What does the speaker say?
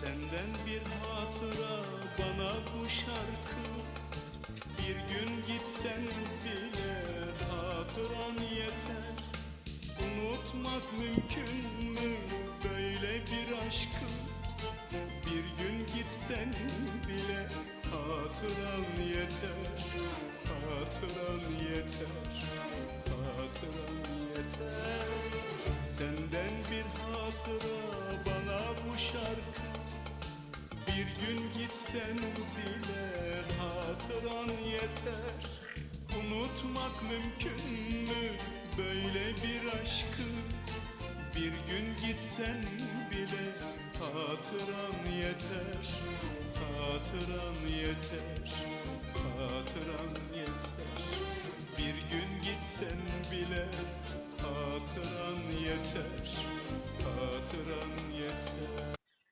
Senden bir hatıra bana bu şarkı. Bir gün gitsen bile hatıran yeter. Unutmak mümkün mü böyle bir aşkı? Bir gün gitsen bile hatıran yeter. Hatıran yeter, hatıran yeter. Senden bir hatıra bana bu şarkı. Bir gün gitsen bile hatıran yeter. Unutmak mümkün mü böyle bir aşkı? Bir gün gitsen bile hatıran yeter. Hatıran yeter, hatıran yeter. Bir gün gitsen bile hatıran yeter. Hatıran yeter.